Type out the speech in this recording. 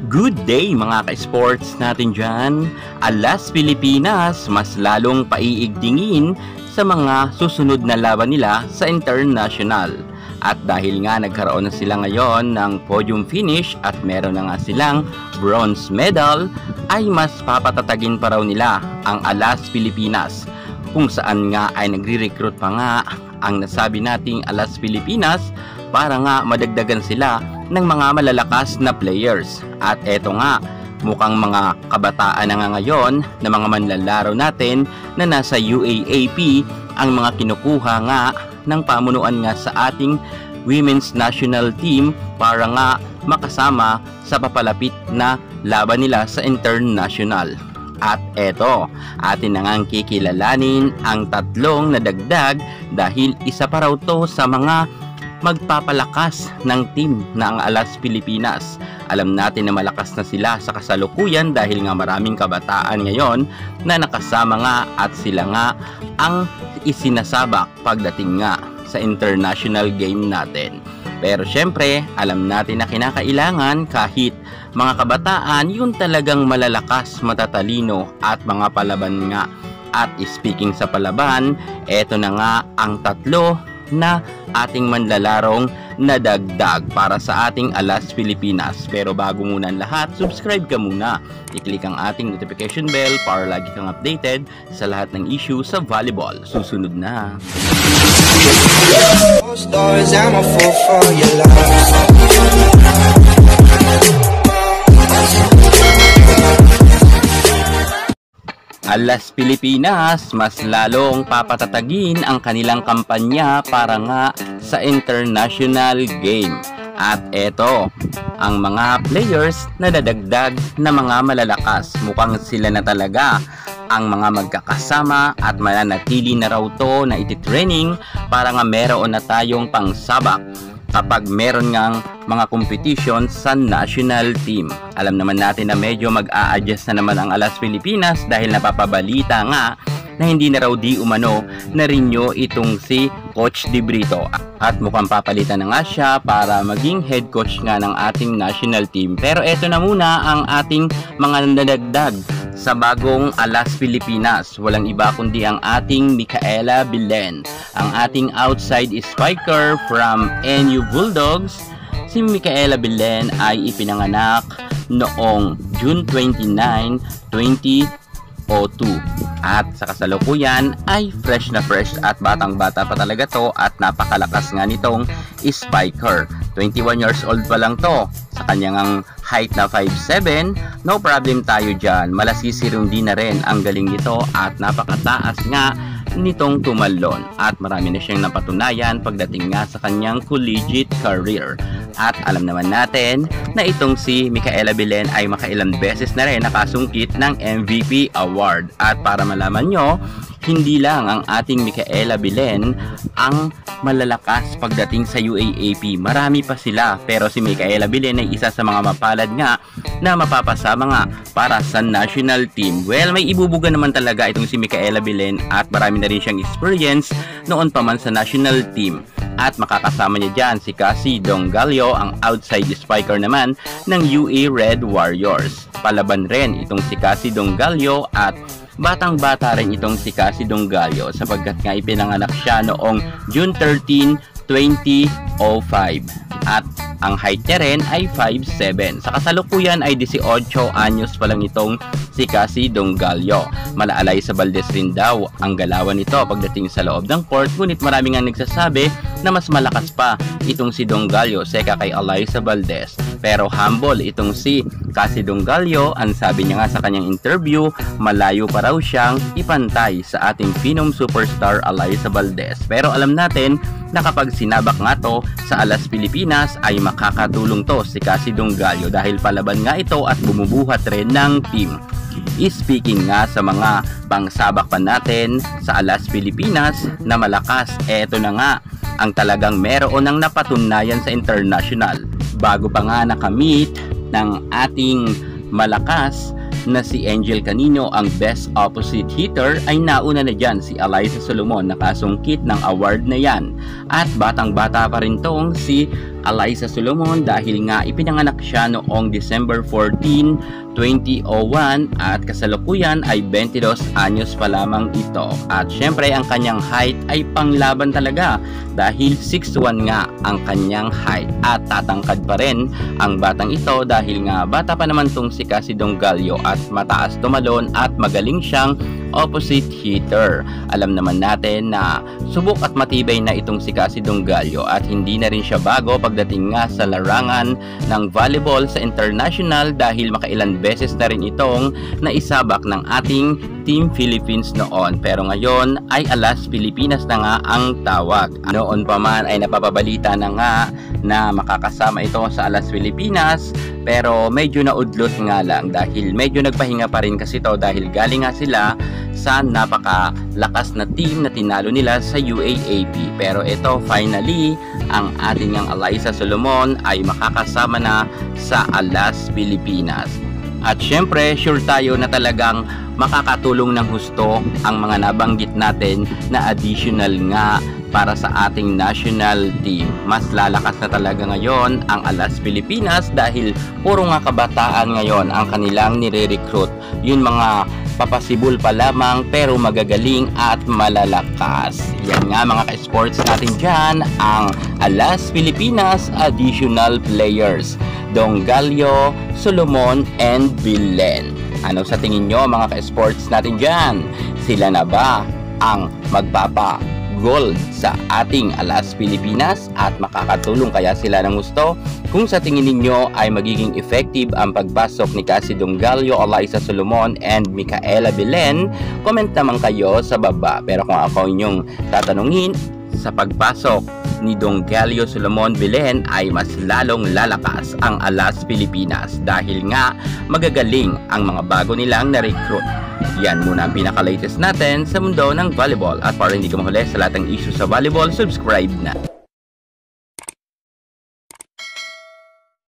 Good day mga ka-sports natin dyan. Alas Pilipinas mas lalong paiigtingin sa mga susunod na laban nila sa international. At dahil nga nagkaroon na sila ngayon ng podium finish at meron na nga silang bronze medal, ay mas papatatagin pa raw nila ang Alas Pilipinas, kung saan nga ay nagre-recruit pa nga ang nasabi nating Alas Pilipinas para nga madagdagan sila ng mga malalakas na players. At eto nga, mukhang mga kabataan na nga ngayon na mga manlalaro natin na nasa UAAP ang mga kinukuha nga ng pamunuan nga sa ating women's national team para nga makasama sa papalapit na laban nila sa international. At eto, atin na ngang kikilalanin ang tatlong nadagdag dahil isa pa raw to sa mga magpapalakas ng team na ang Alas Pilipinas. Alam natin na malakas na sila sa kasalukuyan dahil nga maraming kabataan ngayon na nakasama nga at sila nga ang isinasabak pagdating nga sa international game natin. Pero syempre, alam natin na kinakailangan kahit mga kabataan yung talagang malalakas, matatalino at mga palaban nga. At speaking sa palaban, eto na nga ang tatlo na ating manlalarong nadagdag para sa ating Alas Pilipinas. Pero bago muna ang lahat, subscribe ka muna. I-click ang ating notification bell para lagi kang updated sa lahat ng issue sa volleyball. Susunod na. Alas Pilipinas mas lalong papatatagin ang kanilang kampanya para nga sa international game. At eto, ang mga players na dadagdag na mga malalakas. Mukhang sila na talaga ang mga magkakasama at mananatili na raw to na iti-training para nga meron na tayong pangsabak kapag meron ngang mga competition sa national team. Alam naman natin na medyo mag-a-adjust na naman ang Alas Pilipinas dahil napapabalita nga na hindi na raw di umano na renew itong si Coach De Brito. At mukhang papalitan na nga siya para maging head coach nga ng ating national team. Pero eto na muna ang ating mga nadagdag sa bagong Alas Pilipinas. Walang iba kundi ang ating Micaela Belen, ang ating outside spiker from NU Bulldogs. Si Micaela Belen ay ipinanganak noong June 29, 2002 at sa kasalukuyan ay fresh na fresh at batang bata pa talaga to at napakalakas nga nitong spiker. 21 years old pa lang to sa kanyang height na 5'7". No problem tayo dyan, malasisirundi na rin ang galing nito at napakataas nga nitong tumalon at marami na siyang napatunayan pagdating nga sa kanyang collegiate career. At alam naman natin na itong si Micaela Belen ay makailang beses na rin nakasungkit ng MVP award. At para malaman nyo, hindi lang ang ating Micaela Belen ang malalakas pagdating sa UAAP. Marami pa sila, pero si Micaela Belen ay isa sa mga mapalad nga na mapapasama nga para sa national team. Well, may ibubuga naman talaga itong si Micaela Belen at marami na rin siyang experience noon pa man sa national team. At makakasama niya dyan si Cassie Dongallo, ang outside spiker naman ng UA Red Warriors. Palaban rin itong si Cassie Dongallo at batang-bata rin itong si Cassie Dongallo sapagkat nga ipinanganak siya noong June 13, 2005 at ang height niya rin ay 5'7". Sa kasalukuyan ay 18 anyos pa lang itong si Cassie Dongallo. Malaalay sa Valdez rin daw ang galawan nito pagdating sa loob ng court, ngunit marami nga nagsasabi na mas malakas pa itong si Dongallo seka kay Alyssa Valdez. Pero humble itong si Cassie Dongallo, ang sabi niya nga sa kanyang interview, malayo pa raw siyang ipantay sa ating Phenom superstar Alyssa Valdez. Pero alam natin na kapag sinabak nga to sa Alas Pilipinas ay makakatulong to si Cassie Dongallo dahil palaban nga ito at bumubuhat rin ng team. Speaking nga sa mga pangsabak pa natin sa Alas Pilipinas na malakas, eto na nga ang talagang meron ng napatunayan sa international. Bago pa nga nakamit ng ating malakas na si Angel Canino ang best opposite hitter, ay nauna na dyan si Alyssa Solomon, nakasungkit ng award na yan. At batang bata pa rin tong si Alyssa Solomon dahil nga ipinanganak siya noong December 14, 2001 at kasalukuyan ay 22 anyos pa lamang ito. At syempre ang kanyang height ay panglaban talaga dahil 6'1 nga ang kanyang height at tatangkad pa rin ang batang ito dahil nga bata pa naman tong si Cassie Dongallo at mataas tumalon at magaling siyang opposite hitter. Alam naman natin na subok at matibay na itong si Cassie Dongallo at hindi na rin siya bago pagdating nga sa larangan ng volleyball sa international dahil makailan beses na rin itong naisabak ng ating Team Philippines noon. Pero ngayon ay Alas Pilipinas na nga ang tawag. Noon pa man ay napapabalita na nga na makakasama ito sa Alas Pilipinas pero medyo naudlot nga lang dahil medyo nagpahinga pa rin kasi ito dahil galing nga sila sa napakalakas na team na tinalo nila sa UAAP. Pero ito finally ang ating ang Alyssa Solomon ay makakasama na sa Alas Pilipinas. At syempre sure tayo na talagang makakatulong ng husto ang mga nabanggit natin na additional nga para sa ating national team. Mas lalakas na talaga ngayon ang Alas Pilipinas dahil puro nga kabataan ngayon ang kanilang nire-recruit. Yun mga papasibol pa lamang pero magagaling at malalakas. Yan nga mga ka-sports natin dyan, ang Alas Pilipinas additional players. Dongallo, Solomon, and Belen. Ano sa tingin nyo mga ka-sports natin dyan? Sila na ba ang magpapa-gold sa ating Alas Pilipinas at makakatulong kaya sila ng gusto? Kung sa tingin ninyo ay magiging effective ang pagpasok ni Cassie Dongallo, Alyssa Solomon, and Micaela Belen, comment naman kayo sa baba. Pero kung ako inyong tatanungin, sa pagpasok ni Dongallo, Solomon, Belen ay mas lalong lalakas ang Alas Pilipinas dahil nga magagaling ang mga bago nilang na-recruit. Yan muna ang pinaka-latest natin sa mundo ng volleyball at para hindi ka mahuli sa lahat ng issue sa volleyball, subscribe na.